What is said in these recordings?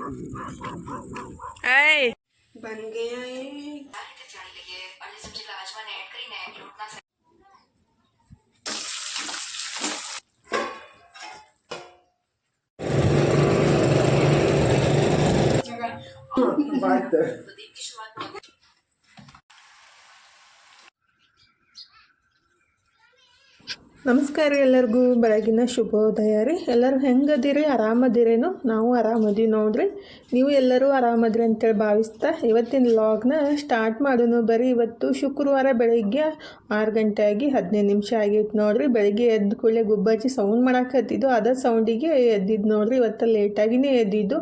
ऐ बन गया है। बात ನಮಸ್ಕಾರ ಎಲ್ಲರಿಗೂ ಬೆಳಗಿನ ಶುಭೋದಯ ರೀ. ಎಲ್ಲರೂ ಹೆಂಗದಿರಿ? ಆರಾಮದಿರೇನು? ನಾವು ಆರಾಮದೀವಿ ನೋಡ್ರಿ. ನೀವು ಎಲ್ಲರೂ ಆರಾಮದ್ರಿ ಅಂತೇಳಿ ಭಾವಿಸ್ತಾ ಇವತ್ತಿನ ವ್ಲಾಗ್ನ ಸ್ಟಾರ್ಟ್ ಮಾಡೋಣ ಬರೀ. ಇವತ್ತು ಶುಕ್ರವಾರ ಬೆಳಗ್ಗೆ 6 ಗಂಟೆ ಆಗಿ 15 ನಿಮಿಷ ಆಗೈತೆ ನೋಡ್ರಿ. ಬೆಳಗ್ಗೆ ಎದ್ದು ಕೂಡಲೇ ಗುಬ್ಬಚ್ಚಿ ಸೌಂಡ್ ಮಾಡಾಕತ್ತಿದ್ದು, ಅದ ಸೌಂಡಿಗೆ ಎದ್ದಿದ್ದು ನೋಡ್ರಿ. ಇವತ್ತು ಲೇಟಾಗಿನೇ ಎದ್ದಿದ್ದು.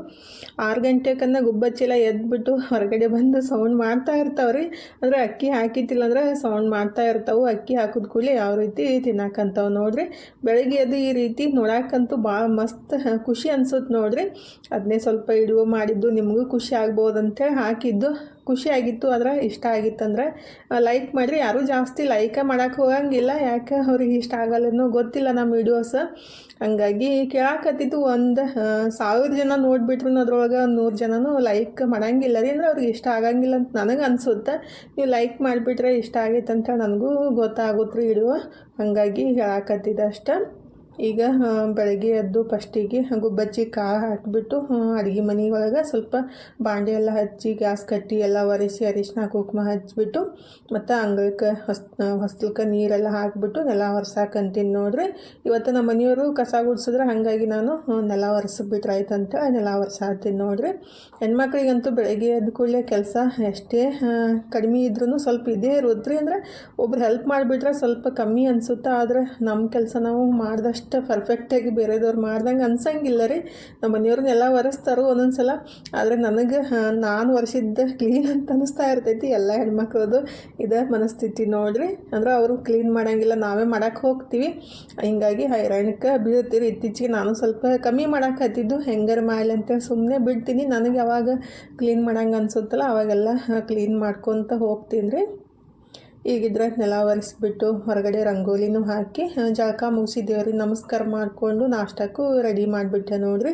6 ಗಂಟೆಕನ್ನ ಗುಬ್ಬಚ್ಚೆಲ್ಲ ಎದ್ಬಿಟ್ಟು ಹೊರಗಡೆ ಬಂದು ಸೌಂಡ್ ಮಾಡ್ತಾ ಇರ್ತಾವ್ರಿ. ಅಂದರೆ ಅಕ್ಕಿ ಹಾಕಿತ್ತಿಲ್ಲ ಅಂದ್ರೆ ಸೌಂಡ್ ಮಾಡ್ತಾ ಇರ್ತಾವೆ. ಅಕ್ಕಿ ಹಾಕಿದ ಕೂಡಲೇ ಯಾವ ರೀತಿ ತಿನ್ನಾಕಂತ ನೋಡ್ರಿ. ಬೆಳಗ್ಗೆ ಅದು ಈ ರೀತಿ ನೋಡಕ್ಕಂತೂ ಭಾಳ ಮಸ್ತ್ ಖುಷಿ ಅನ್ಸುತ್ತೆ ನೋಡ್ರಿ. ಅದನ್ನೇ ಸ್ವಲ್ಪ ವಿಡಿಯೋ ಮಾಡಿದ್ದು, ನಿಮಗೂ ಖುಷಿ ಆಗ್ಬೋದು ಅಂತೇಳಿ ಹಾಕಿದ್ದು. ಖುಷಿ ಆಗಿತ್ತು, ಆದ್ರೆ ಇಷ್ಟ ಆಗಿತ್ತಂದ್ರೆ ಲೈಕ್ ಮಾಡಿರಿ. ಯಾರೂ ಜಾಸ್ತಿ ಲೈಕ ಮಾಡೋಕೆ ಹೋಗಂಗಿಲ್ಲ, ಯಾಕೆ ಅವ್ರಿಗೆ ಇಷ್ಟ ಆಗಲ್ಲನೋ ಗೊತ್ತಿಲ್ಲ ನಮ್ಮ ವಿಡಿಯೋಸ್. ಹಂಗಾಗಿ ಕೇಳಾಕತ್ತಿದ್ದು 1000 ಜನ ನೋಡಿಬಿಟ್ರು ಅದ್ರೊಳಗೆ 100 ಜನನೂ ಲೈಕ್ ಮಾಡಂಗಿಲ್ಲ ರೀ. ಅಂದ್ರೆ ಅವ್ರಿಗೆ ಇಷ್ಟ ಆಗಂಗಿಲ್ಲ ಅಂತ ನನಗೆ ಅನ್ಸುತ್ತೆ. ನೀವು ಲೈಕ್ ಮಾಡಿಬಿಟ್ರೆ ಇಷ್ಟ ಆಗೈತೆ ಅಂತ ನನಗೂ ಗೊತ್ತಾಗುತ್ತೆ ರೀ ವಿಡಿಯೋ. ಹಾಗಾಗಿ ಹೇಳಾಕತ್ತಿದ್ದೆ ಅಷ್ಟೆ. ಈಗ ಬೆಳಗ್ಗೆ ಎದ್ದು ಫಸ್ಟಿಗೆ ಗುಬ್ಬಚ್ಚಿ ಕಾಳು ಹಾಕಿಬಿಟ್ಟು ಅಡುಗೆ ಮನೆ ಒಳಗೆ ಸ್ವಲ್ಪ ಬಾಂಡೆ ಎಲ್ಲ ಹಚ್ಚಿ ಗ್ಯಾಸ್ ಕಟ್ಟಿ ಎಲ್ಲ ಒರೆಸಿ ಅರಿಶಿನ ಕುಂಕುಮ ಹಚ್ಚಿಬಿಟ್ಟು ಮತ್ತು ಅಂಗಳಕ್ಕೆ ಹೊಸ್ಲಕ್ಕೆ ನೀರೆಲ್ಲ ಹಾಕಿಬಿಟ್ಟು ನೆಲ ಒರೆಸಾಕಂತೀನಿ ನೋಡ್ರಿ. ಇವತ್ತು ನಮ್ಮ ಮನೆಯವರು ಕಸ ಗುಡಿಸಿದ್ರೆ ಹಾಗಾಗಿ ನಾನು ನೆಲ ಒರೆಸಿಬಿಟ್ರಾಯ್ತು ಅಂತ ನೆಲ ಒರೆಸಾತೀನಿ ನೋಡ್ರಿ. ಹೆಣ್ಮಕ್ಳಿಗಂತೂ ಬೆಳಗ್ಗೆ ಎದ್ದು ಕೂಡಲೇ ಕೆಲಸ ಎಷ್ಟೇ ಕಡಿಮೆ ಇದ್ರೂ ಸ್ವಲ್ಪ ಇದೇ ಇರುತ್ತೆ ರೀ. ಅಂದರೆ ಒಬ್ರು ಹೆಲ್ಪ್ ಮಾಡಿಬಿಟ್ರೆ ಸ್ವಲ್ಪ ಕಮ್ಮಿ ಅನಿಸುತ್ತೆ, ಆದರೆ ನಮ್ಮ ಕೆಲಸ ನಾವು ಮಾಡಿದಷ್ಟು ಪರ್ಫೆಕ್ಟಾಗಿ ಬೇರೆದವ್ರು ಮಾಡ್ದಂಗೆ ಅನ್ಸಂಗಿಲ್ಲ ರೀ. ನಮ್ಮ ಮನೆಯವ್ರನ್ನೆಲ್ಲ ಒರೆಸ್ತಾರೋ ಒಂದೊಂದು ಸಲ, ಆದರೆ ನನಗೆ ನಾನು ಒರೆಸಿದ್ದ ಕ್ಲೀನ್ ಅಂತ ಅನ್ನಿಸ್ತಾ ಇರ್ತೈತಿ. ಎಲ್ಲ ಹೆಣ್ಮಕ್ಳದು ಇದೇ ಮನಸ್ಥಿತಿ ನೋಡ್ರಿ. ಅಂದ್ರೆ ಅವರು ಕ್ಲೀನ್ ಮಾಡೋಂಗಿಲ್ಲ, ನಾವೇ ಮಾಡೋಕ್ಕೆ ಹೋಗ್ತೀವಿ. ಹಿಂಗಾಗಿ ಹೈರಾಣಕ್ಕೆ ಬೀಳ್ತೀರಿ. ಇತ್ತೀಚೆಗೆ ನಾನು ಸ್ವಲ್ಪ ಕಮ್ಮಿ ಮಾಡೋಕೆ ಹತ್ತಿದ್ದು, ಹೆಂಗಾರು ಮಾಡಲಿ ಅಂತೇಳಿ ಸುಮ್ಮನೆ ಬಿಡ್ತೀನಿ. ನನಗೆ ಯಾವಾಗ ಕ್ಲೀನ್ ಮಾಡೋಂಗೆ ಅನ್ಸುತ್ತಲ್ಲ ಅವಾಗೆಲ್ಲ ಕ್ಲೀನ್ ಮಾಡ್ಕೊತ ಹೋಗ್ತೀನಿ ರೀ. ಈಗಿದ್ರೆ ನೆಲ ಒರೆಸ್ಬಿಟ್ಟು ಹೊರಗಡೆ ರಂಗೋಲಿನೂ ಹಾಕಿ ಜಳಕ ಮುಗಿಸಿ ದೇವ್ರಿಗೆ ನಮಸ್ಕಾರ ಮಾಡಿಕೊಂಡು ನಾಷ್ಟಕ್ಕೂ ರೆಡಿ ಮಾಡಿಬಿಟ್ಟೆ ನೋಡ್ರಿ.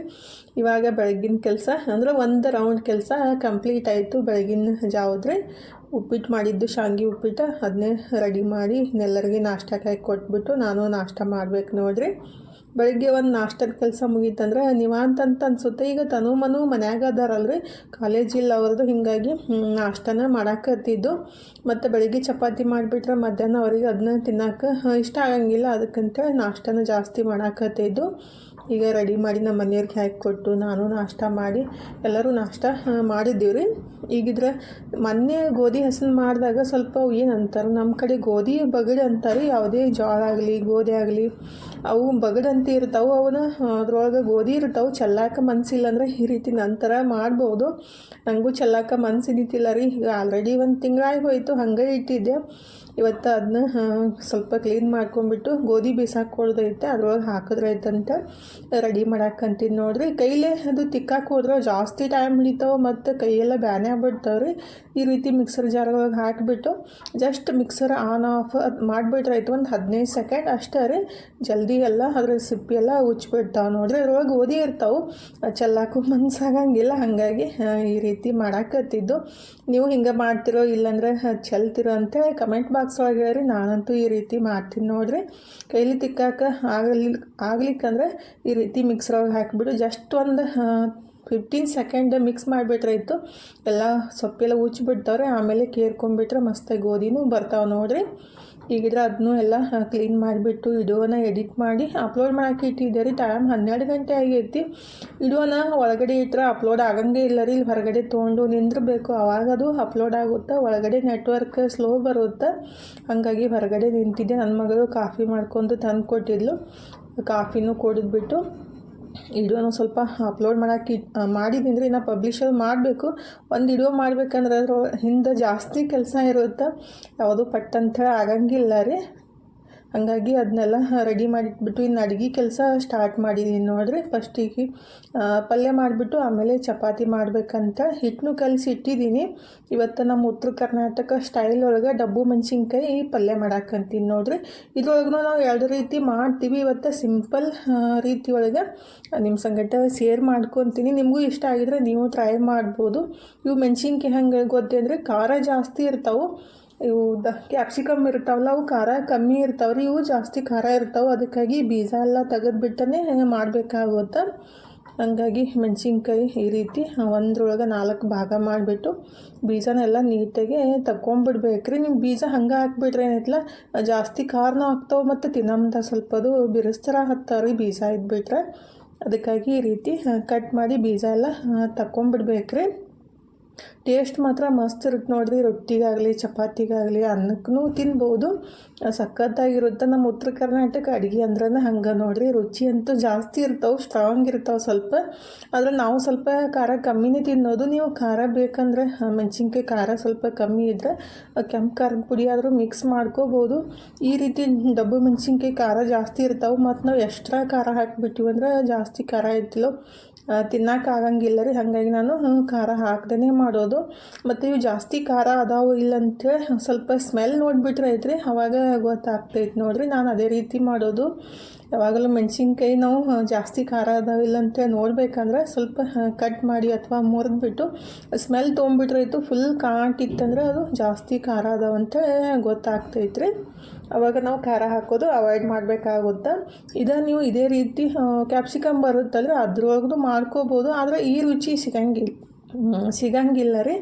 ಇವಾಗ ಬೆಳಗಿನ ಕೆಲಸ ಅಂದರೆ ಒಂದು ರೌಂಡ್ ಕೆಲಸ ಕಂಪ್ಲೀಟ್ ಆಯಿತು. ಬೆಳಗಿನ ಜಾವದ್ರಿ ಉಪ್ಪಿಟ್ಟು ಮಾಡಿದ್ದು, ಶಾವಿಗೆ ಉಪ್ಪಿಟ್ಟು, ಅದನ್ನೇ ರೆಡಿ ಮಾಡಿ ಎಲ್ಲರಿಗೆ ನಾಷ್ಟಕ್ಕೆ ಹಾಕಿ ಕೊಟ್ಬಿಟ್ಟು ನಾನು ನಾಷ್ಟ ಮಾಡ್ಬೇಕು ನೋಡ್ರಿ. ಬೆಳಗ್ಗೆ ಒಂದು ನಾಷ್ಟದ ಕೆಲಸ ಮುಗೀತಂದ್ರೆ ನಿವಾಂತ ಅಂತ ಅನಿಸುತ್ತೆ. ಈಗ ತನು ಮನು ಮನ್ಯಾಗ ಅದಾರಲ್ರಿ, ಕಾಲೇಜಿಲ್ಲ ಅವ್ರದ್ದು. ಹೀಗಾಗಿ ನಾಷ್ಟನ ಮಾಡಾಕತ್ತಿದ್ದು. ಮತ್ತು ಬೆಳಗ್ಗೆ ಚಪಾತಿ ಮಾಡಿಬಿಟ್ರೆ ಮಧ್ಯಾಹ್ನ ಅವ್ರಿಗೆ ಅದನ್ನ ತಿನ್ನೋಕೆ ಇಷ್ಟ ಆಗಂಗಿಲ್ಲ. ಅದಕ್ಕಂತೇಳಿ ನಾಷ್ಟನ ಜಾಸ್ತಿ ಮಾಡಾಕತ್ತಿದ್ದು. ಈಗ ರೆಡಿ ಮಾಡಿ ನಮ್ಮ ಮನೆಯವ್ರಿಗೆ ಹಾಕಿ ಕೊಟ್ಟು ನಾನು ನಾಷ್ಟ ಮಾಡಿ ಎಲ್ಲರೂ ನಾಷ್ಟ ಮಾಡಿದ್ದೀವಿ ರೀ. ಈಗಿದ್ರೆ ಮೊನ್ನೆ ಗೋಧಿ ಹಸನು ಮಾಡಿದಾಗ ಸ್ವಲ್ಪ ಏನು ಅಂತಾರೆ, ನಮ್ಮ ಕಡೆ ಗೋಧಿ ಬಗಡು ಅಂತಾರೆ. ಯಾವುದೇ ಜೋಳ ಆಗಲಿ ಗೋಧಿ ಆಗಲಿ ಅವು ಬಗಡಂತ ಇರ್ತಾವೆ. ಅವನ್ನ ಅದ್ರೊಳಗೆ ಗೋಧಿ ಇರ್ತಾವೆ. ಚೆಲ್ಲಾಕ ಮನಸ್ಸಿಲ್ಲ ಅಂದರೆ ಈ ರೀತಿ ನಂತರ ಮಾಡ್ಬೋದು. ನನಗೂ ಚೆಲ್ಲಾಕ ಮನ್ಸು ಹಿಡಿತಿಲ್ಲ ರೀ. ಈಗ ಆಲ್ರೆಡಿ 1 ತಿಂಗಳಾಗಿ ಹೋಯಿತು, ಹಾಗೆ ಇಟ್ಟಿದ್ದೆ. ಇವತ್ತು ಅದನ್ನ ಸ್ವಲ್ಪ ಕ್ಲೀನ್ ಮಾಡ್ಕೊಂಡ್ಬಿಟ್ಟು ಗೋಧಿ ಬೀಸಾಕೊಳ್ದೈತೆ, ಅದ್ರೊಳಗೆ ಹಾಕಿದ್ರೈತಂತ ರೆಡಿ ಮಾಡಾಕಂತೀನಿ ನೋಡ್ರಿ. ಕೈಲೇ ಅದು ತಿಕ್ಕಾಕೆ ಹೋದ್ರೆ ಜಾಸ್ತಿ ಟೈಮ್ ಹಿಡಿತಾವೆ ಮತ್ತು ಕೈಯೆಲ್ಲ ಬ್ಯಾನೆ ಆಗ್ಬಿಡ್ತಾವೆ ರೀ. ಈ ರೀತಿ ಮಿಕ್ಸರ್ ಜಾರ್ಗಳಿಗೆ ಹಾಕಿಬಿಟ್ಟು ಜಸ್ಟ್ ಮಿಕ್ಸರ್ ಆನ್ ಆಫ್ ಮಾಡಿಬಿಟ್ರಾಯ್ತು. ಒಂದು 15 ಸೆಕೆಂಡ್ ಅಷ್ಟೇ ರೀ. ಜಲ್ದಿ ಎಲ್ಲ ಅದ್ರ ಸಿಪ್ಪಿ ಎಲ್ಲ ಉಚ್ಚಿಬಿಡ್ತಾವೆ ನೋಡ್ರಿ. ಅದ್ರೊಳಗೆ ಗೋಧಿ ಇರ್ತಾವೆ, ಚೆಲ್ಲಾಕು ಮನ್ಸಾಗಂಗಿಲ್ಲ. ಹಾಗಾಗಿ ಈ ರೀತಿ ಮಾಡಾಕತ್ತಿದ್ದು. ನೀವು ಹಿಂಗೆ ಮಾಡ್ತಿರೋ ಇಲ್ಲಾಂದ್ರೆ ಚೆಲ್ತಿರೋ ಅಂತೇಳಿ ಕಮೆಂಟ್ ಬಾಕ್ಸ್ ಒಳಗೆ ಹೇಳ್ರಿ. ನಾನಂತೂ ಈ ರೀತಿ ಮಾಡ್ತೀನಿ ನೋಡ್ರಿ. ಕೈಲಿ ತಿಕ್ಕಾಕ ಆಗ್ಲಿಕ್ಕಂದ್ರೆ ಈ ರೀತಿ ಮಿಕ್ಸರ್ ಒಳಗೆ ಹಾಕಿಬಿಟ್ಟು ಜಸ್ಟ್ ಒಂದು 15 ಸೆಕೆಂಡ್ ಮಿಕ್ಸ್ ಮಾಡಿಬಿಟ್ರಾಯ್ತು. ಎಲ್ಲ ಸೊಪ್ಪೆಲ್ಲ ಉಚ್ಚಿಬಿಡ್ತಾವ್ರೆ. ಆಮೇಲೆ ಕೇರ್ಕೊಂಬಿಟ್ರೆ ಮಸ್ತಾಗಿ ಗೋಧಿನೂ ಬರ್ತಾವೆ ನೋಡ್ರಿ. ಈಗಿದ್ರೆ ಅದನ್ನೂ ಎಲ್ಲ ಕ್ಲೀನ್ ಮಾಡಿಬಿಟ್ಟು ವಿಡಿಯೋನ ಎಡಿಟ್ ಮಾಡಿ ಅಪ್ಲೋಡ್ ಮಾಡೋಕೆ ಇಟ್ಟಿದ್ದೆ ರೀ. ಟೈಮ್ 12 ಗಂಟೆ ಆಗೈತಿ. ವಿಡಿಯೋನ ಒಳಗಡೆ ಇಟ್ಟರೆ ಅಪ್ಲೋಡ್ ಆಗಂಗೆ ಇಲ್ಲ ರೀ. ಇಲ್ಲಿ ಹೊರಗಡೆ ತೊಗೊಂಡು ನಿಂದಿರಬೇಕು, ಅವಾಗದು ಅಪ್ಲೋಡ್ ಆಗುತ್ತೆ. ಒಳಗಡೆ ನೆಟ್ವರ್ಕ್ ಸ್ಲೋ ಬರುತ್ತೆ. ಹಾಗಾಗಿ ಹೊರಗಡೆ ನಿಂತಿದ್ದೆ. ನನ್ನ ಮಗಳು ಕಾಫಿ ಮಾಡ್ಕೊಂಡು ತಂದು ಕೊಟ್ಟಿದ್ಲು. ಕಾಫಿನೂ ಕುಡಿದ್ಬಿಟ್ಟು ವಿಡಿಯೋನು ಸ್ವಲ್ಪ ಅಪ್ಲೋಡ್ ಮಾಡೋಕ್ಕೆ ಮಾಡಿದ್ದೀನಿ ರೀ. ಇನ್ನು ಪಬ್ಲಿಷರ್ ಮಾಡಬೇಕು. ಒಂದು ವಿಡಿಯೋ ಮಾಡ್ಬೇಕಂದ್ರೆ ಅದ್ರ ಹಿಂದೆ ಜಾಸ್ತಿ ಕೆಲಸ ಇರುತ್ತೆ. ಯಾವುದು ಪಟ್ಟಂತ ಆಗಂಗಿಲ್ಲ ರೀ. ಹಾಗಾಗಿ ಅದನ್ನೆಲ್ಲ ರೆಡಿ ಮಾಡಿಟ್ಬಿಟ್ಟು ಇನ್ನು ಅಡುಗೆ ಕೆಲಸ ಸ್ಟಾರ್ಟ್ ಮಾಡಿದ್ದೀನಿ ನೋಡಿರಿ. ಫಸ್ಟಿಗೆ ಪಲ್ಯ ಮಾಡಿಬಿಟ್ಟು ಆಮೇಲೆ ಚಪಾತಿ ಮಾಡಬೇಕಂತ ಹಿಟ್ಟನ್ನು ಕಲಸಿ ಇಟ್ಟಿದ್ದೀನಿ. ಇವತ್ತು ನಮ್ಮ ಉತ್ತರ ಕರ್ನಾಟಕ ಸ್ಟೈಲ್ ಒಳಗೆ ಡಬ್ಬು ಮೆಣಸಿನ್ಕಾಯಿ ಪಲ್ಯ ಮಾಡಾಕಂತೀನಿ ನೋಡಿರಿ. ಇದ್ರೊಳಗೂ ನಾವು ಎರಡು ರೀತಿ ಮಾಡ್ತೀವಿ. ಇವತ್ತು ಸಿಂಪಲ್ ರೀತಿ ಒಳಗೆ ನಿಮ್ಮ ಸಂಗಟ ಶೇರ್ ಮಾಡ್ಕೊತೀನಿ. ನಿಮಗೂ ಇಷ್ಟ ಆಗಿದ್ರೆ ನೀವು ಟ್ರೈ ಮಾಡ್ಬೋದು. ಇವು ಮೆಣಸಿನ್ಕಾಯಿ ಹೆಂಗೆ ಗೊತ್ತೇ ಅಂದರೆ ಖಾರ ಜಾಸ್ತಿ ಇರ್ತಾವೆ. ಇವು ಕ್ಯಾಪ್ಸಿಕಮ್ ಇರ್ತಾವಲ್ಲ ಅವು ಖಾರ ಕಮ್ಮಿ ಇರ್ತಾವ್ರಿ. ಇವು ಜಾಸ್ತಿ ಖಾರ ಇರ್ತಾವೆ. ಅದಕ್ಕಾಗಿ ಬೀಜ ಎಲ್ಲ ತೆಗೆದುಬಿಟ್ಟನೆ ಮಾಡಬೇಕಾಗುತ್ತೆ. ಹಂಗಾಗಿ ಮೆಣಸಿನ್ಕಾಯಿ ಈ ರೀತಿ ಒಂದ್ರೊಳಗೆ 4 ಭಾಗ ಮಾಡಿಬಿಟ್ಟು ಬೀಜನೆಲ್ಲ ನೀಟಾಗಿ ತಗೊಂಬಿಡ್ಬೇಕ್ರಿ. ನೀವು ಬೀಜ ಹಂಗೆ ಹಾಕ್ಬಿಟ್ರೆ ಏನೈತಲ್ಲ ಜಾಸ್ತಿ ಖಾರನೂ ಆಗ್ತಾವೆ ಮತ್ತು ತಿನ್ನೋಂಥ ಸ್ವಲ್ಪ ಅದು ಬಿರುಸ್ತರ ಹತ್ತಾವ್ರಿ ಬೀಜ ಇದ್ಬಿಟ್ರೆ. ಅದಕ್ಕಾಗಿ ಈ ರೀತಿ ಕಟ್ ಮಾಡಿ ಬೀಜ ಎಲ್ಲ ತಗೊಂಬಿಡ್ಬೇಕ್ರಿ. ಟೇಸ್ಟ್ ಮಾತ್ರ ಮಸ್ತ್ ಇರುತ್ತೆ ನೋಡಿರಿ. ರೊಟ್ಟಿಗಾಗಲಿ ಚಪಾತಿಗಾಗಲಿ ಅನ್ನಕ್ಕೂ ತಿನ್ಬೋದು. ಸಖತ್ತಾಗಿರುತ್ತೆ. ನಮ್ಮ ಉತ್ತರ ಕರ್ನಾಟಕ ಅಡುಗೆ ಅಂದ್ರೆ ಹಂಗೆ ನೋಡಿರಿ. ರುಚಿ ಅಂತೂ ಜಾಸ್ತಿ ಇರ್ತಾವೆ, ಸ್ಟ್ರಾಂಗ್ ಇರ್ತಾವೆ ಸ್ವಲ್ಪ. ಆದರೆ ನಾವು ಸ್ವಲ್ಪ ಖಾರ ಕಮ್ಮಿನೇ ತಿನ್ನೋದು. ನೀವು ಖಾರ ಬೇಕಂದ್ರೆ ಮೆಣಸಿನ್ಕಾಯಿ ಖಾರ ಸ್ವಲ್ಪ ಕಮ್ಮಿ ಇದ್ದರೆ ಕೆಂಪು ಖಾರದ ಪುಡಿ ಆದರೂ ಮಿಕ್ಸ್ ಮಾಡ್ಕೋಬೋದು. ಈ ರೀತಿ ಡಬ್ಬು ಮೆಣಸಿನ್ಕಾಯಿ ಖಾರ ಜಾಸ್ತಿ ಇರ್ತಾವೆ. ಮತ್ತು ನಾವು ಎಕ್ಸ್ಟ್ರಾ ಖಾರ ಹಾಕಿಬಿಟ್ಟಿವಿ ಅಂದ್ರೆ ಜಾಸ್ತಿ ಖಾರ ಇರ್ತಿಲ್ಲೋ ತಿನ್ನೋಕ್ಕಾಗಂಗಿಲ್ಲ ರೀ. ಹಾಗಾಗಿ ನಾನು ಖಾರ ಹಾಕ್ದೇ ಮಾಡೋದು. ಮತ್ತು ಇವು ಜಾಸ್ತಿ ಖಾರ ಅದಾವು ಇಲ್ಲ ಅಂತೇಳಿ ಸ್ವಲ್ಪ ಸ್ಮೆಲ್ ನೋಡಿಬಿಟ್ರೆ ಐತ್ರಿ ಅವಾಗ ಗೊತ್ತಾಗ್ತೈತೆ ನೋಡಿರಿ. ನಾನು ಅದೇ ರೀತಿ ಮಾಡೋದು. ಯಾವಾಗಲೂ ಮೆಣಸಿನ್ಕಾಯಿ ನಾವು ಜಾಸ್ತಿ ಖಾರ ಅದಾವಿಲ್ಲ ಅಂತೇಳಿ ನೋಡ್ಬೇಕಂದ್ರೆ ಸ್ವಲ್ಪ ಕಟ್ ಮಾಡಿ ಅಥವಾ ಮುರಿದ್ಬಿಟ್ಟು ಸ್ಮೆಲ್ ತೊಗೊಂಬಿಟ್ರಾಯ್ತು. ಫುಲ್ ಕಾಟಿತ್ತಂದ್ರೆ ಅದು ಜಾಸ್ತಿ ಖಾರ ಅದಾವಂತೇಳಿ ಗೊತ್ತಾಗ್ತೈತ್ರಿ. ಅವಾಗ ನಾವು ಖಾರ ಹಾಕೋದು ಅವಾಯ್ಡ್ ಮಾಡಬೇಕಾಗುತ್ತೆ. ನೀವು ಇದೇ ರೀತಿ ಕ್ಯಾಪ್ಸಿಕಮ್ ಬರುತ್ತಲ್ರಿ ಅದ್ರೊಳಗೂ ಮಾಡ್ಕೋಬೋದು. ಆದರೆ ಈ ರುಚಿ ಸಿಗಂಗಿಲ್ಲ ರೀ.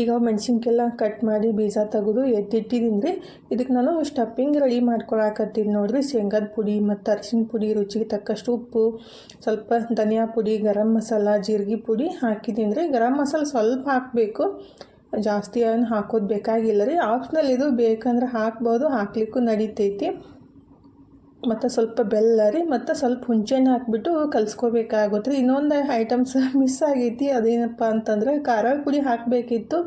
ಈಗ ಮೆಣಸಿನ್ಕಾಯೆಲ್ಲ ಕಟ್ ಮಾಡಿ ಬೀಜ ತೆಗೆದು ಎತ್ತಿಟ್ಟಿದ್ದೀನಿ ರೀ. ಇದಕ್ಕೆ ನಾನು ಸ್ಟಫಿಂಗ್ ರೆಡಿ ಮಾಡ್ಕೊಳಕತ್ತೀನಿ ನೋಡಿರಿ. ಶೇಂಗಾದ ಪುಡಿ ಮತ್ತು ಅರಿಶಿನ ಪುಡಿ, ರುಚಿಗೆ ತಕ್ಕಷ್ಟು ಉಪ್ಪು, ಸ್ವಲ್ಪ ಧನಿಯಾ ಪುಡಿ, ಗರಂ ಮಸಾಲ, ಜೀರಿಗೆ ಪುಡಿ ಹಾಕಿದ್ದೀನಿ ರೀ. ಗರಂ ಮಸಾಲ ಸ್ವಲ್ಪ ಹಾಕಬೇಕು, ಜಾಸ್ತಿ ಏನು ಹಾಕೋದು ಬೇಕಾಗಿಲ್ಲ ರೀ. ಆಪ್ಷನಲ್ ಇದು, ಬೇಕಂದ್ರೆ ಹಾಕ್ಬೋದು, ಹಾಕ್ಲಿಕ್ಕೂ ನಡಿತೈತಿ. ಮತ್ತು ಸ್ವಲ್ಪ ಬೆಲ್ಲ ರೀ ಮತ್ತು ಸ್ವಲ್ಪ ಹುಂಚೆಹಣ್ಣು ಹಾಕಿಬಿಟ್ಟು ಕಲಿಸ್ಕೋಬೇಕಾಗುತ್ತೆ ರೀ. ಇನ್ನೊಂದು ಐಟಮ್ಸ್ ಮಿಸ್ ಆಗೈತಿ. ಅದೇನಪ್ಪ ಅಂತಂದರೆ ಖಾರ ಪುಡಿ ಹಾಕಬೇಕಿತ್ತು,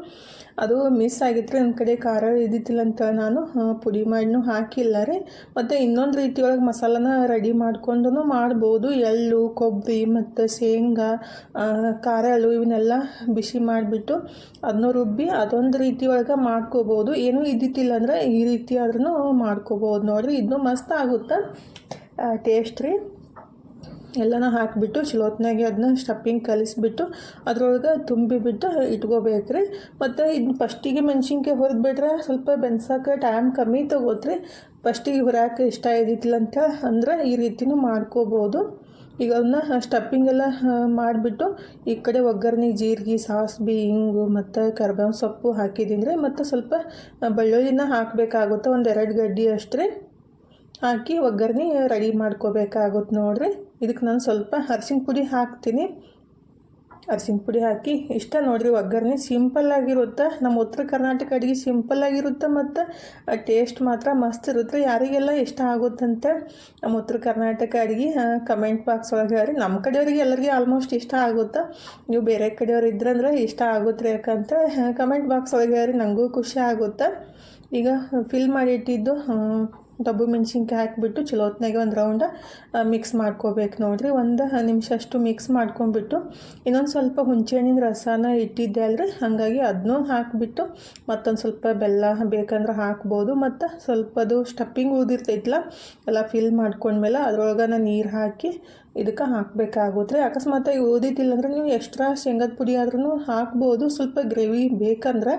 ಅದು ಮಿಸ್ ಆಗಿತ್ತು ರೀ. ನನ್ನ ಕಡೆ ಖಾರ ಇದ್ದಿತ್ತಿಲ್ಲ ಅಂತ ನಾನು ಪುಡಿ ಮಾಡಿನೂ ಹಾಕಿಲ್ಲ ರೀ. ಮತ್ತು ಇನ್ನೊಂದು ರೀತಿ ಒಳಗೆ ಮಸಾಲನ ರೆಡಿ ಮಾಡ್ಕೊಂಡು ಮಾಡ್ಬೋದು. ಎಳ್ಳು, ಕೊಬ್ಬರಿ ಮತ್ತು ಶೇಂಗಾ, ಖಾರ ಎಳ್ಳು ಇವನ್ನೆಲ್ಲ ಬಿಸಿ ಮಾಡಿಬಿಟ್ಟು ಅದನ್ನು ರುಬ್ಬಿ ಅದೊಂದು ರೀತಿ ಒಳಗೆ ಮಾಡ್ಕೋಬೋದು. ಏನೂ ಇದ್ದಿತ್ತಿಲ್ಲ ಅಂದರೆ ಈ ರೀತಿ ಆದ್ರೂ ಮಾಡ್ಕೋಬೋದು ನೋಡಿರಿ. ಇದನ್ನು ಮಸ್ತ್ ಆಗುತ್ತೆ ಟೇಸ್ಟ್ ರೀ. ಎಲ್ಲನ ಹಾಕಿಬಿಟ್ಟು ಚಲೋತ್ನಾಗೆ ಅದನ್ನ ಸ್ಟಫಿಂಗ್ ಕಲಿಸ್ಬಿಟ್ಟು ಅದ್ರೊಳಗೆ ತುಂಬಿಬಿಟ್ಟು ಇಟ್ಕೋಬೇಕ್ರಿ. ಮತ್ತು ಇದನ್ನ ಫಸ್ಟಿಗೆ ಮೆಣಸಿನ್ಕಾಯಿ ಹುರಿದ್ಬಿಟ್ರೆ ಸ್ವಲ್ಪ ಬೆನ್ಸೋಕೆ ಟೈಮ್ ಕಮ್ಮಿ ತೊಗೋತ್ರಿ. ಫಸ್ಟಿಗೆ ಹುರಿಯೋಕೆ ಇಷ್ಟ ಇದ್ದಿತ್ತಿಲ್ಲ ಅಂತ ಅಂದರೆ ಈ ರೀತಿನೂ ಮಾಡ್ಕೋಬೋದು. ಈಗ ಅದನ್ನ ಸ್ಟಫಿಂಗೆಲ್ಲ ಮಾಡಿಬಿಟ್ಟು ಈ ಕಡೆ ಒಗ್ಗರಣೆಗೆ ಜೀರಿಗೆ, ಸಾಸಿವೆ, ಹಿಂಗು ಮತ್ತು ಕರಿಬೇವು ಸೊಪ್ಪು ಹಾಕಿದ್ದೀನಿ ರೀ. ಮತ್ತು ಸ್ವಲ್ಪ ಬೆಳ್ಳುಳ್ಳಿನ ಹಾಕಬೇಕಾಗುತ್ತೆ, 1-2 ಗಡ್ಡೆ ಅಷ್ಟೇ ಹಾಕಿ ಒಗ್ಗರಣೆ ರೆಡಿ ಮಾಡ್ಕೋಬೇಕಾಗುತ್ತೆ ನೋಡಿರಿ. ಇದಕ್ಕೆ ನಾನು ಸ್ವಲ್ಪ ಅರಿಶಿನ ಪುಡಿ ಹಾಕ್ತೀನಿ. ಅರಿಶಿನ ಪುಡಿ ಹಾಕಿ ಇಷ್ಟ ನೋಡಿರಿ. ಒಗ್ಗರಣೆ ಸಿಂಪಲ್ಲಾಗಿರುತ್ತೆ. ನಮ್ಮ ಉತ್ತರ ಕರ್ನಾಟಕ ಅಡುಗೆ ಸಿಂಪಲ್ಲಾಗಿರುತ್ತೆ ಮತ್ತು ಟೇಸ್ಟ್ ಮಾತ್ರ ಮಸ್ತ್ ಇರುತ್ತೆ. ಯಾರಿಗೆಲ್ಲ ಇಷ್ಟ ಆಗುತ್ತಂತ ನಮ್ಮ ಉತ್ತರ ಕರ್ನಾಟಕ ಅಡುಗೆ ಕಮೆಂಟ್ ಬಾಕ್ಸ್ ಒಳಗೆ ಹೇಳ್ರಿ. ನಮ್ಮ ಕಡೆಯವ್ರಿಗೆ ಎಲ್ಲರಿಗೂ ಆಲ್ಮೋಸ್ಟ್ ಇಷ್ಟ ಆಗುತ್ತೆ. ನೀವು ಬೇರೆ ಕಡೆಯವ್ರು ಇದ್ರಂದ್ರೆ ಇಷ್ಟ ಆಗುತ್ತೆ ಯಾಕಂತ ಕಮೆಂಟ್ ಬಾಕ್ಸ್ ಒಳಗೆ ಹೇಳ್ರಿ, ನನಗೂ ಖುಷಿ ಆಗುತ್ತೆ. ಈಗ ಫಿಲ್ ಮಾಡಿಟ್ಟಿದ್ದು ಡಬ್ಬು ಮೆಣಸಿನ್ಕಾಯಿ ಹಾಕಿಬಿಟ್ಟು ಚಲೋತ್ನಾಗೆ ಒಂದು ರೌಂಡ ಮಿಕ್ಸ್ ಮಾಡ್ಕೋಬೇಕು ನೋಡಿರಿ. 1 ನಿಮಿಷ ಅಷ್ಟು ಮಿಕ್ಸ್ ಮಾಡ್ಕೊಂಬಿಟ್ಟು ಇನ್ನೊಂದು ಸ್ವಲ್ಪ ಹುಂಚೆಹಣ್ಣಿನ ರಸನ ಇಟ್ಟಿದ್ದೆ ಅಲ್ರಿ, ಹಾಗಾಗಿ ಅದನ್ನೂ ಹಾಕಿಬಿಟ್ಟು ಮತ್ತೊಂದು ಸ್ವಲ್ಪ ಬೆಲ್ಲ ಬೇಕಂದ್ರೆ ಹಾಕ್ಬೋದು. ಮತ್ತು ಸ್ವಲ್ಪ ಅದು ಸ್ಟಫಿಂಗ್ ಉಳಿದಿರ್ತೈತಲ್ಲ ಎಲ್ಲ ಫಿಲ್ ಮಾಡ್ಕೊಂಡ್ಮೇಲೆ ಅದ್ರೊಳಗೆ ನೀರು ಹಾಕಿ ಇದಕ್ಕೆ ಹಾಕಬೇಕಾಗುತ್ತೆ ರೀ. ಅಕಸ್ಮಾತ್ ಓದಿದ್ದಿಲ್ಲ ಅಂದ್ರೆ ನೀವು ಎಕ್ಸ್ಟ್ರಾ ಶೇಂಗಾದ ಪುಡಿ ಆದ್ರೂ ಹಾಕ್ಬೋದು, ಸ್ವಲ್ಪ ಗ್ರೇವಿ ಬೇಕಂದ್ರೆ.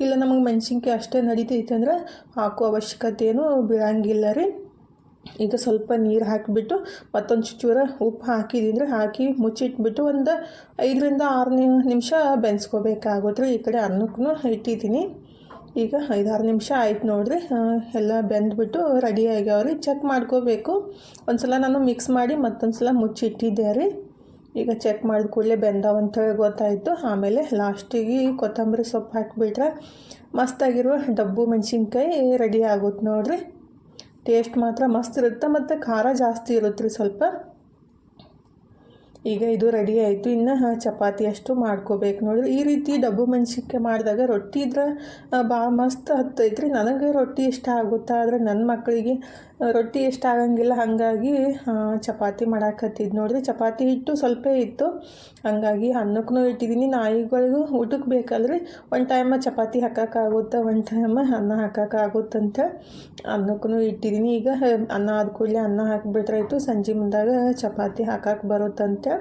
ಇಲ್ಲ ನಮಗೆ ಮೆಣಸಿನ್ಕಾಯಿ ಅಷ್ಟೇ ನಡೀತೈತೆ ಅಂದ್ರೆ ಹಾಕೋ ಅವಶ್ಯಕತೆ ಏನೂ ಬೀಳಂಗಿಲ್ಲ ರೀ. ಈಗ ಸ್ವಲ್ಪ ನೀರು ಹಾಕಿಬಿಟ್ಟು ಮತ್ತೊಂದು ಚೂರ ಉಪ್ಪು ಹಾಕಿದ್ದೀನಿ, ಹಾಕಿ ಮುಚ್ಚಿಟ್ಬಿಟ್ಟು 5-6 ನಿಮಿಷ ಬೆನ್ಸ್ಕೋಬೇಕಾಗುತ್ತೆ ರೀ. ಈ ಕಡೆ ಅನ್ನಕ್ಕೂ ಇಟ್ಟಿದ್ದೀನಿ. ಈಗ 5-6 ನಿಮಿಷ ಆಯ್ತು ನೋಡಿರಿ. ಎಲ್ಲ ಬೆಂದ್ಬಿಟ್ಟು ರೆಡಿ ಆಗ್ಯಾವ್ರಿ. ಚೆಕ್ ಮಾಡ್ಕೋಬೇಕು. ಒಂದು ಸಲ ನಾನು ಮಿಕ್ಸ್ ಮಾಡಿ ಮತ್ತೊಂದು ಸಲ ಮುಚ್ಚಿಟ್ಟಿದ್ದೆ ರೀ. ಈಗ ಚೆಕ್ ಮಾಡಿದ ಕೂಡಲೇ ಬೆಂದಾವಂತೇಳಿ ಗೊತ್ತಾಯಿತು. ಆಮೇಲೆ ಲಾಸ್ಟಿಗೆ ಕೊತ್ತಂಬರಿ ಸೊಪ್ಪು ಹಾಕಿಬಿಟ್ರೆ ಮಸ್ತಾಗಿರುವ ಡಬ್ಬು ಮೆಣಸಿನ್ಕಾಯಿ ರೆಡಿ ಆಗುತ್ತೆ ನೋಡಿರಿ. ಟೇಸ್ಟ್ ಮಾತ್ರ ಮಸ್ತ್ ಇರುತ್ತೆ ಮತ್ತು ಖಾರ ಜಾಸ್ತಿ ಇರುತ್ತೆ ರೀ ಸ್ವಲ್ಪ. ಈಗ ಇದು ರೆಡಿ ಆಯಿತು. ಇನ್ನು ಚಪಾತಿ ಅಷ್ಟು ಮಾಡ್ಕೋಬೇಕು ನೋಡಿರಿ. ಈ ರೀತಿ ಡಬ್ಬು ಮೆಣಸಿನ್ಕಾಯಿ ಮಾಡಿದಾಗ ರೊಟ್ಟಿ ಇದ್ರೆ ಭಾಳ ಮಸ್ತ್ ಹತ್ತೈತ್ರಿ. ನನಗೆ ರೊಟ್ಟಿ ಇಷ್ಟ ಆಗುತ್ತಾ, ಆದರೆ ನನ್ನ ಮಕ್ಕಳಿಗೆ ರೊಟ್ಟಿ ಇಷ್ಟ ಆಗಂಗಿಲ್ಲ. ಹಾಗಾಗಿ ಚಪಾತಿ ಮಾಡಾಕತ್ತಿದ್ದು ನೋಡಿರಿ. ಚಪಾತಿ ಹಿಟ್ಟು ಸ್ವಲ್ಪ ಇತ್ತು, ಹಾಗಾಗಿ ಅನ್ನಕ್ಕೂ ಇಟ್ಟಿದ್ದೀನಿ. ನಾಯಿಗಳಿಗೂ ಊಟಕ್ಕೆ ಬೇಕಲ್ರಿ, ಒಂದು ಟೈಮ ಚಪಾತಿ ಹಾಕೋಕ್ಕಾಗುತ್ತೆ, ಒಂದು ಟೈಮ ಅನ್ನ ಹಾಕೋಕ್ಕಾಗುತ್ತಂತ ಅನ್ನಕ್ಕೂ ಇಟ್ಟಿದ್ದೀನಿ. ಈಗ ಅನ್ನ ಆದ ಕೂಡಲೇ ಅನ್ನ ಹಾಕಿಬಿಟ್ರಾಯ್ತು, ಸಂಜೆ ಮುಂದಾಗ ಚಪಾತಿ ಹಾಕಕ್ಕೆ ಬರುತ್ತಂತೆ.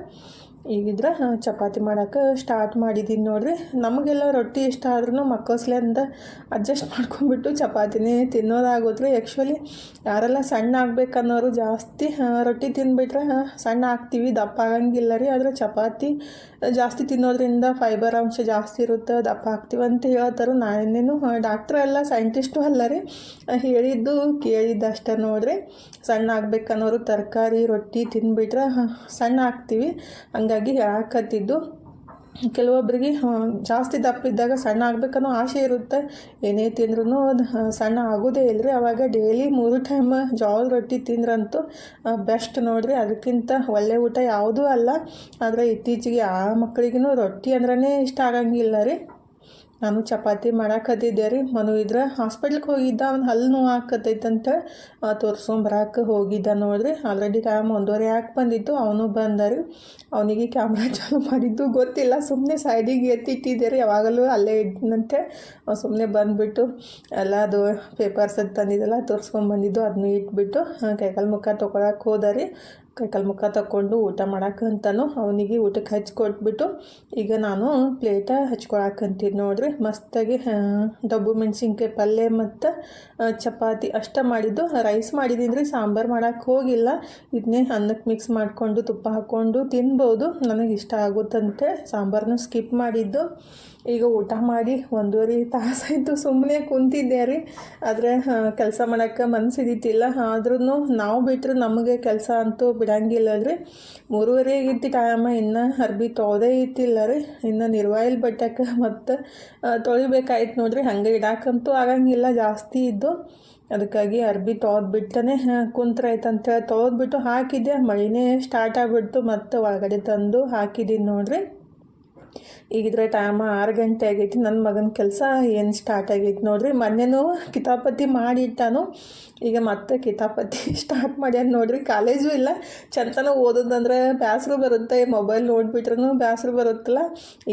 ಈಗಿದ್ರೆ ಚಪಾತಿ ಮಾಡೋಕೆ ಸ್ಟಾರ್ಟ್ ಮಾಡಿದ್ದೀನಿ ನೋಡಿರಿ. ನಮಗೆಲ್ಲ ರೊಟ್ಟಿ ಇಷ್ಟ ಆದ್ರೂ ಮಕ್ಕಳಿಂದ ಅಡ್ಜಸ್ಟ್ ಮಾಡ್ಕೊಂಡ್ಬಿಟ್ಟು ಚಪಾತಿನೇ ತಿನ್ನೋದಾಗುತ್ತೆ. ಆ್ಯಕ್ಚುಲಿ ಯಾರೆಲ್ಲ ಸಣ್ಣ ಆಗ್ಬೇಕನ್ನೋರು ಜಾಸ್ತಿ ರೊಟ್ಟಿ ತಿಂದುಬಿಟ್ರೆ ಸಣ್ಣ ಆಗ್ತೀವಿ, ದಪ್ಪ ಆಗಂಗಿಲ್ಲ ರೀ. ಆದರೆ ಚಪಾತಿ ಜಾಸ್ತಿ ತಿನ್ನೋದ್ರಿಂದ ಫೈಬರ್ ಅಂಶ ಜಾಸ್ತಿ ಇರುತ್ತೆ, ದಪ್ಪ ಆಗ್ತೀವಿ ಅಂತ ಹೇಳ್ತಾರೆ. ನಾನೇನು ಡಾಕ್ಟ್ರ್ ಅಲ್ಲ, ಸೈಂಟಿಸ್ಟು ಅಲ್ಲ ರೀ, ಹೇಳಿದ್ದು ಕೇಳಿದ್ದು ಅಷ್ಟೇ ನೋಡಿರಿ. ಸಣ್ಣ ಆಗ್ಬೇಕನ್ನೋರು ತರಕಾರಿ ರೊಟ್ಟಿ ತಿಂದುಬಿಟ್ರೆ ಸಣ್ಣ ಆಗ್ತೀವಿ, ಹಂಗಾಗಿ ಹೇಳಕತ್ತಿದ್ದು. ಕೆಲವೊಬ್ಬರಿಗೆ ಜಾಸ್ತಿ ದಪ್ಪ ಇದ್ದಾಗ ಸಣ್ಣ ಆಗಬೇಕನ್ನೋ ಆಸೆ ಇರುತ್ತೆ, ಏನೇ ತಿಂದ್ರೂ ಸಣ್ಣ ಆಗೋದೇ ಇಲ್ಲರಿ. ಆವಾಗ ಡೈಲಿ 3 ಟೈಮ್ ಜೋಳದ ರೊಟ್ಟಿ ತಿಂದ್ರಂತೂ ಬೆಸ್ಟ್ ನೋಡಿರಿ. ಅದಕ್ಕಿಂತ ಒಳ್ಳೆ ಊಟ ಯಾವುದೂ ಅಲ್ಲ. ಆದರೆ ಇತ್ತೀಚೆಗೆ ಆ ಮಕ್ಕಳಿಗೂ ರೊಟ್ಟಿ ಅಂದ್ರೇ ಇಷ್ಟ ಆಗಂಗಿಲ್ಲ ರೀ. ನಾನು ಚಪಾತಿ ಮಾಡಾಕತ್ತಿದ್ದೆ ರೀ. ಮನು ಇದ್ರೆ ಹಾಸ್ಪಿಟ್ಲಿಗೆ ಹೋಗಿದ್ದ, ಅವ್ನು ಹಲ್ಲು ನೋವು ಆಕತ್ತೈತಂತ ತೋರಿಸ್ಕೊಂಬರಕ್ಕೆ ಹೋಗಿದ್ದ ನೋಡಿರಿ. ಆಲ್ರೆಡಿ ಟೈಮ್ 1:30 ಯಾಕೆ ಬಂದಿತ್ತು, ಅವನು ಬಂದ ರೀ. ಅವನಿಗೆ ಕ್ಯಾಮ್ರಾ ಚಾಲು ಮಾಡಿದ್ದು ಗೊತ್ತಿಲ್ಲ, ಸುಮ್ಮನೆ ಸೈಡಿಗೆ ಎತ್ತಿಟ್ಟಿದ್ದೆ ರೀ. ಯಾವಾಗಲೂ ಅಲ್ಲೇ ಇದ್ದಂತೆ ಸುಮ್ಮನೆ ಬಂದುಬಿಟ್ಟು ಎಲ್ಲ ಅದು ಪೇಪರ್ಸ್ ಅದು ತಂದಿದ್ದೆಲ್ಲ ತೋರಿಸ್ಕೊಂಬಂದಿದ್ದು ಅದನ್ನು ಇಟ್ಬಿಟ್ಟು ಕೈಕಾಲು ಮುಖ ತೊಗೊಳಕ್ಕೆ ಹೋದ ರೀ. ಕೈಕಾಲು ಮುಖ ತಗೊಂಡು ಊಟ ಮಾಡಕ್ಕಂತನೂ ಅವನಿಗೆ ಊಟಕ್ಕೆ ಹಚ್ಕೊಟ್ಬಿಟ್ಟು ಈಗ ನಾನು ಪ್ಲೇಟ ಹಚ್ಕೊಳಕ್ಕಂತೀನಿ ನೋಡಿರಿ. ಮಸ್ತಾಗಿ ಡಬ್ಬು ಮೆಣಸಿನ್ಕಾಯಿ ಪಲ್ಯ ಮತ್ತು ಚಪಾತಿ ಅಷ್ಟೇ ಮಾಡಿದ್ದು. ರೈಸ್ ಮಾಡಿದ್ದೀನಿ ರೀ, ಸಾಂಬಾರು ಮಾಡೋಕ್ಕೆ ಹೋಗಿಲ್ಲ. ಇದನ್ನೇ ಅನ್ನಕ್ಕೆ ಮಿಕ್ಸ್ ಮಾಡಿಕೊಂಡು ತುಪ್ಪ ಹಾಕ್ಕೊಂಡು ತಿನ್ಬೋದು, ನನಗೆ ಇಷ್ಟ ಆಗುತ್ತಂತೆ. ಸಾಂಬಾರನ್ನ ಸ್ಕಿಪ್ ಮಾಡಿದ್ದು. ಈಗ ಊಟ ಮಾಡಿ 1.5 ತಾಸಾಯಿತು ಸುಮ್ಮನೆ ಕುಂತಿದ್ದೆ ರೀ. ಆದರೆ ಕೆಲಸ ಮಾಡೋಕ್ಕೆ ಮನಸ್ಸು ಹಿಡಿತಿಲ್ಲ. ಆದ್ರೂ ನಾವು ಬಿಟ್ಟರೆ ನಮಗೆ ಕೆಲಸ ಅಂತೂ ಬಿಡಂಗಿಲ್ಲ ರೀ. 3:30 ಆಗಿತ್ತು ಟೈಮ, ಇನ್ನು ಅರ್ಬಿ ತೊಳೆದೇ ಇತ್ತಿಲ್ಲ ರೀ. ಇನ್ನು ನಿರ್ವಾಯಿಲ್ ಬಟ್ಟಕ್ಕೆ ಮತ್ತು ತೊಳಿಬೇಕಾಯ್ತು ನೋಡಿರಿ. ಹಾಗೆ ಇಡಾಕಂತೂ ಆಗಂಗಿಲ್ಲ, ಜಾಸ್ತಿ ಇದ್ದು. ಅದಕ್ಕಾಗಿ ಅರ್ಬಿ ತೊಳೆದ್ಬಿಟ್ಟನೆ ಕುಂತ್ರಾಯ್ತಂತೇಳಿ ತೊಳೆದ್ಬಿಟ್ಟು ಹಾಕಿದ್ದೆ. ಮಳೆನೇ ಸ್ಟಾರ್ಟ್ ಆಗಿಬಿಡ್ತು, ಮತ್ತು ಒಳಗಡೆ ತಂದು ಹಾಕಿದ್ದೀನಿ ನೋಡಿರಿ. ಈಗಿದ್ರೆ ಟೈಮ 6 ಗಂಟೆ ಆಗೈತಿ. ನನ್ನ ಮಗನ ಕೆಲಸ ಏನು ಸ್ಟಾರ್ಟ್ ಆಗೈತಿ ನೋಡಿರಿ. ಮೊನ್ನೆನೂ ಕಿತಾಪತಿ ಮಾಡಿಟ್ಟಾನು, ಈಗ ಮತ್ತೆ ಕಿತಾಪತಿ ಸ್ಟಾರ್ಟ್ ಮಾಡ್ಯಾನ ನೋಡಿರಿ. ಕಾಲೇಜು ಇಲ್ಲ, ಚಂತನ ಓದೋದಂದ್ರೆ ಬೇಸರು ಬರುತ್ತೆ, ಮೊಬೈಲ್ ನೋಡಿಬಿಟ್ರೂ ಬೇಸರು ಬರುತ್ತಲ್ಲ.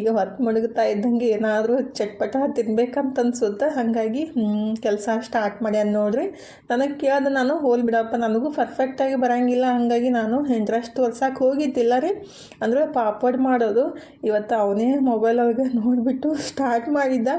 ಈಗ ಹೊತ್ತು ಮುಳುಗ್ತಾ ಇದ್ದಂಗೆ ಏನಾದರೂ ಚಟ್ಪಟ ತಿನ್ಬೇಕಂತ ಅನ್ಸುತ್ತೆ. ಹಾಗಾಗಿ ಕೆಲಸ ಸ್ಟಾರ್ಟ್ ಮಾಡ್ಯಾನ ನೋಡಿರಿ. ನನಗೆ ಕೇಳ್ದೆ ನಾನು, ಹೋಲ್ ಬಿಡಪ್ಪ ನನಗೂ ಪರ್ಫೆಕ್ಟಾಗಿ ಬರೋಂಗಿಲ್ಲ, ಹಾಗಾಗಿ ನಾನು ಇಂಟ್ರೆಸ್ಟ್ ತೋರ್ಸಕ್ಕೆ ಹೋಗಿದ್ದಿಲ್ಲ ರೀ. ಅಂದರೆ ಪಾಪಡ್ ಮಾಡೋದು ಇವತ್ತು ಅವನೇ ಮೊಬೈಲ್ ಒಳಗೆ ನೋಡಿಬಿಟ್ಟು ಸ್ಟಾರ್ಟ್ ಮಾಡಿದ್ದ.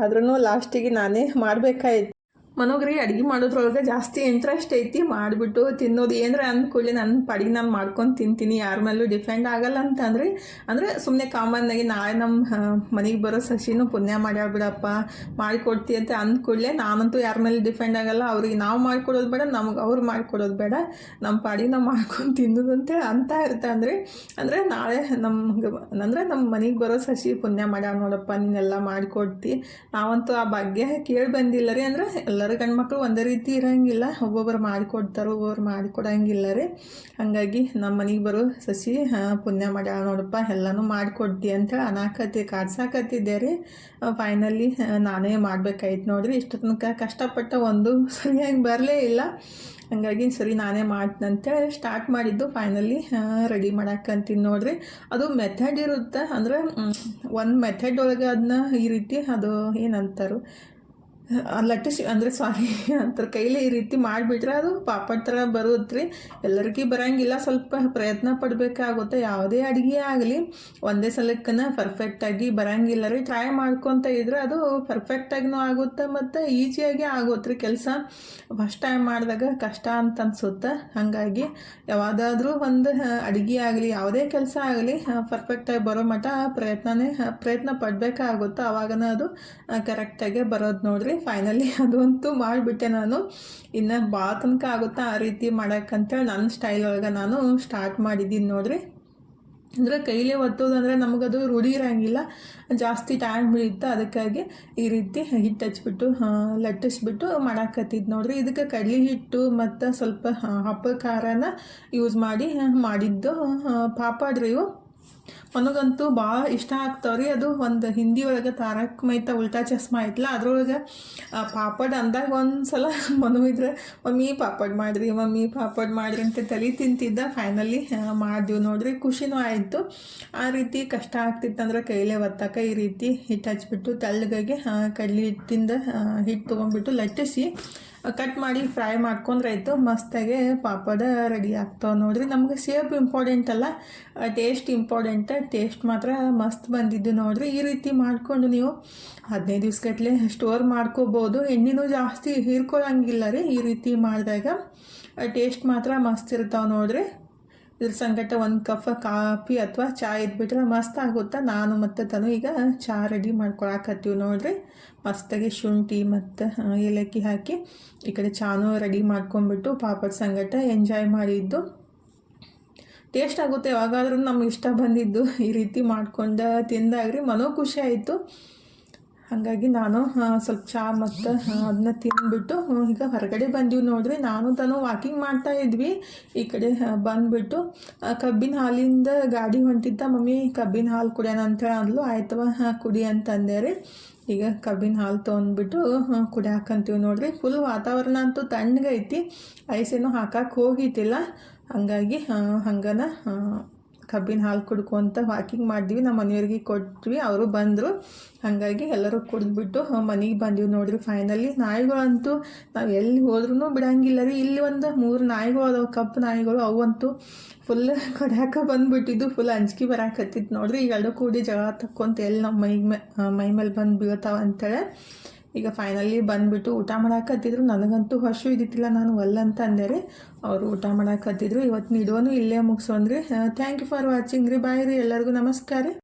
ಆದ್ರೂ ಲಾಸ್ಟಿಗೆ ನಾನೇ ಮಾಡಬೇಕಾಯ್ತು. ಮನೋಗ್ರಿ ಅಡುಗೆ ಮಾಡೋದ್ರೊಳಗೆ ಜಾಸ್ತಿ ಇಂಟ್ರೆಸ್ಟ್ ಐತಿ. ಮಾಡಿಬಿಟ್ಟು ತಿನ್ನೋದು ಏನರ ಅಂದ್ಕೊಳ್ಳಿ ನನ್ನ ಪಡಿಗೆ ನಾನು ಮಾಡ್ಕೊಂಡು ತಿಂತೀನಿ, ಯಾರ ಮೇಲೂ ಡಿಪೆಂಡ್ ಆಗಲ್ಲ ಅಂತಂದ್ರೆ. ಅಂದರೆ ಸುಮ್ಮನೆ ಕಾಮನ್ನಾಗಿ ನಾಳೆ ನಮ್ಮ ಮನೆಗೆ ಬರೋ ಸಸಿನೂ ಪುಣ್ಯ ಮಾಡ್ಯಾಳ ಬಿಡಪ್ಪ ಮಾಡಿಕೊಡ್ತಿ ಅಂತ ಅಂದ್ಕೊಳ್ಳೆ. ನಾನಂತೂ ಯಾರ ಮೇಲೆ ಡಿಪೆಂಡ್ ಆಗಲ್ಲ. ಅವ್ರಿಗೆ ನಾವು ಮಾಡಿಕೊಡೋದು ಬೇಡ, ನಮಗೆ ಅವ್ರು ಮಾಡಿಕೊಡೋದು ಬೇಡ, ನಮ್ಮ ಪಾಡಿಗೆ ನಾವು ಮಾಡ್ಕೊಂಡು ತಿನ್ನೋದಂತೆ ಅಂತ ಇರುತ್ತೆ. ಅಂದರೆ ನಾಳೆ ನಮ್ಮ ಮನೆಗೆ ಬರೋ ಸಸಿ ಪುಣ್ಯ ಮಾಡ್ಯಾಳ ನೋಡಪ್ಪ, ನೀನೆಲ್ಲ ಮಾಡಿಕೊಡ್ತಿ. ನಾವಂತೂ ಆ ಭಾಗ್ಯ ಕೇಳಿ ಬಂದಿಲ್ಲ ರೀ. ಅಂದರೆ ಎಲ್ಲರೂ ಗಂಡ್ಮಕ್ಳು ಒಂದೇ ರೀತಿ ಇರೋಂಗಿಲ್ಲ, ಒಬ್ಬೊಬ್ಬರು ಮಾಡಿಕೊಡ್ತಾರೆ, ಒಬ್ಬೊಬ್ರು ಮಾಡಿಕೊಡಂಗಿಲ್ಲ ರೀ. ಹಾಗಾಗಿ ನಮ್ಮ ಮನೆಗೆ ಬರೋ ಸಸಿ ಪುಣ್ಯ ಮಾಡ್ಯಾಳ ನೋಡಪ್ಪ, ಎಲ್ಲನೂ ಮಾಡಿಕೊಡ್ತಿ ಅಂತೇಳಿ ಕಾಡ್ಸಾಕತ್ತಿದ್ದೆ ರೀ. ಫೈನಲಿ ನಾನೇ ಮಾಡಬೇಕಾಯ್ತು ನೋಡಿರಿ. ಇಷ್ಟು ತನಕ ಕಷ್ಟಪಟ್ಟ ಒಂದು ಸರಿಯಾಗಿ ಬರಲೇ ಇಲ್ಲ. ಹಾಗಾಗಿ ಸರಿ ನಾನೇ ಮಾಡ್ತಂತೇಳಿ ಸ್ಟಾರ್ಟ್ ಮಾಡಿದ್ದು. ಫೈನಲಿ ರೆಡಿ ಮಾಡಕ್ಕಂತೀನಿ ನೋಡಿರಿ. ಅದು ಮೆಥಡ್ ಇರುತ್ತೆ, ಅಂದರೆ ಒಂದು ಮೆಥಡ್ ಒಳಗೆ ಅದನ್ನ ಈ ರೀತಿ ಅದು ಏನಂತಾರು ಲಟ್ಟಿಸಿ, ಅಂದರೆ ಅಂತರ ಕೈಲಿ ಈ ರೀತಿ ಮಾಡಿಬಿಟ್ರೆ ಅದು ಪಾಪಡ್ ಥರ ಬರುತ್ತೆ ರೀ. ಎಲ್ಲರಿಗೂ ಬರೋಂಗಿಲ್ಲ, ಸ್ವಲ್ಪ ಪ್ರಯತ್ನ ಪಡಬೇಕಾಗುತ್ತೆ. ಯಾವುದೇ ಅಡುಗೆ ಆಗಲಿ ಒಂದೇ ಸಲಕ್ಕನ ಪರ್ಫೆಕ್ಟಾಗಿ ಬರೋಂಗಿಲ್ಲ ರೀ. ಟ್ರೈ ಮಾಡ್ಕೊತ ಇದ್ರೆ ಅದು ಪರ್ಫೆಕ್ಟಾಗಿನೂ ಆಗುತ್ತೆ ಮತ್ತು ಈಸಿಯಾಗಿ ಆಗುತ್ತೆ ರೀ ಕೆಲಸ. ಫಸ್ಟ್ ಟೈಮ್ ಮಾಡಿದಾಗ ಕಷ್ಟ ಅಂತ ಅನ್ಸುತ್ತೆ. ಹಾಗಾಗಿ ಯಾವುದಾದ್ರೂ ಒಂದು ಅಡುಗೆ ಆಗಲಿ ಯಾವುದೇ ಕೆಲಸ ಆಗಲಿ ಪರ್ಫೆಕ್ಟಾಗಿ ಬರೋ ಮಟ್ಟ ಪ್ರಯತ್ನ ಪಡಬೇಕಾಗುತ್ತೆ. ಆವಾಗನ ಅದು ಕರೆಕ್ಟಾಗೆ ಬರೋದು ನೋಡಿರಿ. ಫೈನಲಿ ಅದಂತೂ ಮಾಡಿಬಿಟ್ಟೆ ನಾನು. ಇನ್ನು ಭಾಳ ತನಕ ಆಗುತ್ತಾ ಆ ರೀತಿ ಮಾಡೋಕ್ಕಂತೇಳಿ ನನ್ನ ಸ್ಟೈಲ್ ಒಳಗೆ ನಾನು ಸ್ಟಾರ್ಟ್ ಮಾಡಿದ್ದೀನಿ ನೋಡಿರಿ. ಅಂದರೆ ಕೈಲೇ ಒತ್ತೋದಂದ್ರೆ ನಮಗದು ರೂಢಿ ಇರೋಂಗಿಲ್ಲ, ಜಾಸ್ತಿ ಟೈಮ್ ಹಿಡಿಯುತ್ತೆ. ಅದಕ್ಕಾಗಿ ಈ ರೀತಿ ಹಿಟ್ಟು ಹಚ್ಬಿಟ್ಟು ಲಟ್ಟಿಸ್ಬಿಟ್ಟು ಮಾಡಾಕತ್ತಿದ್ದು ನೋಡ್ರಿ. ಇದಕ್ಕೆ ಕಡ್ಲೆ ಹಿಟ್ಟು ಮತ್ತು ಸ್ವಲ್ಪ ಹಪ್ಪಳ ಖಾರನ ಯೂಸ್ ಮಾಡಿ ಮಾಡಿದ್ದು ಪಾಪಡ್ ರೀ ಇವು. ನನಗಂತೂ ಭಾಳ ಇಷ್ಟ ಆಗ್ತಾವ್ರಿ. ಅದು ಒಂದು ಹಿಂದಿ ಒಳಗೆ ತಾರಕ್ ಮೆಹ್ತಾ ಉಲ್ಟಾ ಚಸ್ಮಾ ಐತಲ್ಲ, ಅದ್ರೊಳಗೆ ಪಾಪಡ್ ಅಂದಾಗ ಒಂದು ಸಲ ಮನು ಇದ್ರೆ ಮಮ್ಮಿ ಪಾಪಡ್ ಮಾಡಿರಿ ಮಮ್ಮಿ ಪಾಪಡ್ ಮಾಡಿರಿ ಅಂತ ತಲೆ ತಿಂತಿದ್ದ. ಫೈನಲಿ ಮಾಡಿದ್ವಿ ನೋಡ್ರಿ, ಖುಷಿನೂ ಆಯಿತು. ಆ ರೀತಿ ಕಷ್ಟ ಆಗ್ತಿತ್ತಂದ್ರೆ ಕೈಲೇ ಒತ್ತಾಕ ಈ ರೀತಿ ಹಿಟ್ಟು ಹಚ್ಬಿಟ್ಟು ತೆಳ್ಳಗಾಗಿ ಕಡ್ಲೆ ಹಿಟ್ಟಿಂದ ಹಿಟ್ಟು ತೊಗೊಂಡ್ಬಿಟ್ಟು ಲಟ್ಟಿಸಿ ಕಟ್ ಮಾಡಿ ಫ್ರೈ ಮಾಡ್ಕೊಂಡ್ರಾಯ್ತು. ಮಸ್ತಾಗೆ ಪಾಪಡ ರೆಡಿ ಆಗ್ತಾವೆ ನೋಡ್ರಿ. ನಮ್ಗೆ ಸೇಪ್ ಇಂಪಾರ್ಟೆಂಟ್ ಅಲ್ಲ, ಟೇಸ್ಟ್ ಇಂಪಾರ್ಟೆಂಟ್. ಟೇಸ್ಟ್ ಮಾತ್ರ ಮಸ್ತ್ ಬಂದಿದ್ದು ನೋಡ್ರಿ. ಈ ರೀತಿ ಮಾಡಿಕೊಂಡು ನೀವು 15 ದಿವ್ಸಗಟ್ಟಲೆ ಸ್ಟೋರ್ ಮಾಡ್ಕೋಬೋದು. ಎಣ್ಣೆನೂ ಜಾಸ್ತಿ ಹೀರ್ಕೊಳ್ಳೋಂಗಿಲ್ಲ ರೀ. ಈ ರೀತಿ ಮಾಡಿದಾಗ ಟೇಸ್ಟ್ ಮಾತ್ರ ಮಸ್ತ್ ಇರ್ತಾವೆ ನೋಡ್ರಿ. ಇದ್ರ ಸಂಗಟ ಒಂದು ಕಪ್ ಕಾಫಿ ಅಥವಾ ಚಹಾ ಇದ್ಬಿಟ್ರೆ ಮಸ್ತ್ ಆಗುತ್ತೆ. ನಾನು ಮತ್ತು ತನು ಈಗ ಚಹಾ ರೆಡಿ ಮಾಡ್ಕೊಳಕತ್ತೀವಿ ನೋಡ್ರಿ. ಮಸ್ತಾಗಿ ಶುಂಠಿ ಮತ್ತು ಏಲಕ್ಕಿ ಹಾಕಿ ಈ ಕಡೆ ಚಹಾನೂ ರೆಡಿ ಮಾಡ್ಕೊಂಡ್ಬಿಟ್ಟು ಪಾಪಡ್ ಸಂಗಟ ಎಂಜಾಯ್ ಮಾಡಿದ್ದು. ಟೇಸ್ಟ್ ಆಗುತ್ತೆ. ಯಾವಾಗಾದ್ರೂ ನಮ್ಗೆ ಇಷ್ಟ ಬಂದಿದ್ದು ಈ ರೀತಿ ಮಾಡ್ಕೊಂಡು ತಿಂದಾಗ್ರಿ ಮನೋ ಖುಷಿ ಆಯಿತು. ಹಾಗಾಗಿ ನಾನು ಸ್ವಲ್ಪ ಚಹಾ ಮತ್ತು ಅದನ್ನ ತಿಂದ್ಬಿಟ್ಟು ಈಗ ಹೊರಗಡೆ ಬಂದೀವಿ ನೋಡ್ರಿ. ನಾನು ತಾನು ವಾಕಿಂಗ್ ಮಾಡ್ತಾ ಇದ್ವಿ. ಈ ಕಡೆ ಬಂದುಬಿಟ್ಟು ಕಬ್ಬಿನ ಹಾಲಿಂದ ಗಾಡಿ ಹೊಂಟಿದ್ದ. ಮಮ್ಮಿ ಕಬ್ಬಿನ ಹಾಲು ಕುಡಿಯೋಣ ಅಂತೇಳಿ ಅಂದ್ಲು. ಆಯ್ತವ ಕುಡಿ ಅಂತಂದೆ ರೀ. ಈಗ ಕಬ್ಬಿನ ಹಾಲು ತೊಗೊಂಡ್ಬಿಟ್ಟು ಕುಡಿಯಾಕಂತೀವಿ ನೋಡ್ರಿ. ಫುಲ್ ವಾತಾವರಣ ಅಂತೂ ತಣ್ಣಗೈತಿ, ಐಸೇನೂ ಹಾಕಕ್ಕೆ ಹೋಗಿದ್ದಿಲ್ಲ. ಹಂಗಾಗಿ ಹಂಗನ ಕಬ್ಬಿನ ಹಾಲು ಕುಡ್ಕೊಂತ ವಾಕಿಂಗ್ ಮಾಡಿದ್ವಿ. ನಮ್ಮ ಮನೆಯವ್ರಿಗೆ ಕೊಟ್ವಿ, ಅವರು ಬಂದರು. ಹಾಗಾಗಿ ಎಲ್ಲರೂ ಕುಡಿದ್ಬಿಟ್ಟು ಮನೆಗೆ ಬಂದೀವಿ ನೋಡ್ರಿ. ಫೈನಲಿ ನಾಯಿಗಳಂತೂ ನಾವು ಎಲ್ಲಿ ಹೋದ್ರೂ ಬಿಡೋಂಗಿಲ್ಲ ರೀ. ಇಲ್ಲಿ ಒಂದು 3 ನಾಯಿಗಳು ಅದಾವೆ, ಕಪ್ಪು ನಾಯಿಗಳು. ಅವಂತೂ ಫುಲ್ ಕಡ್ಯಾಕ ಬಂದುಬಿಟ್ಟಿದ್ದು. ಫುಲ್ ಅಂಜಿಕೆ ಬರಾಕತ್ತಿತ್ತು ನೋಡ್ರಿ. ಈಗ ಎರಡು ಕೂಡಿ ಜಗಳ ತಕ್ಕೊಂತ ಎಲ್ಲಿ ನಮ್ಮ ಮೈ ಮೇಲೆ ಬಂದು ಬೀಳ್ತಾವ ಅಂತೇಳಿ ಈಗ ಫೈನಲಿ ಬಂದುಬಿಟ್ಟು ಊಟ ಮಾಡಾಕತ್ತಿದ್ರು. ನನಗಂತೂ ಹಸು ಇದ್ದಿತ್ತಿಲ್ಲ, ನಾನು ಒಲ್ಲಂತ ಅಂದೆ ರೀ. ಅವರು ಊಟ ಮಾಡಾಕತ್ತಿದ್ರು. ಇವತ್ತು ನಿಡೋನು ಇಲ್ಲೇ ಮುಗಿಸೋನ್ರಿ. ಥ್ಯಾಂಕ್ ಯು ಫಾರ್ ವಾಚಿಂಗ್ ರೀ. ಬಾಯ್ ರೀ, ಎಲ್ಲರಿಗೂ ನಮಸ್ಕಾರ ರೀ.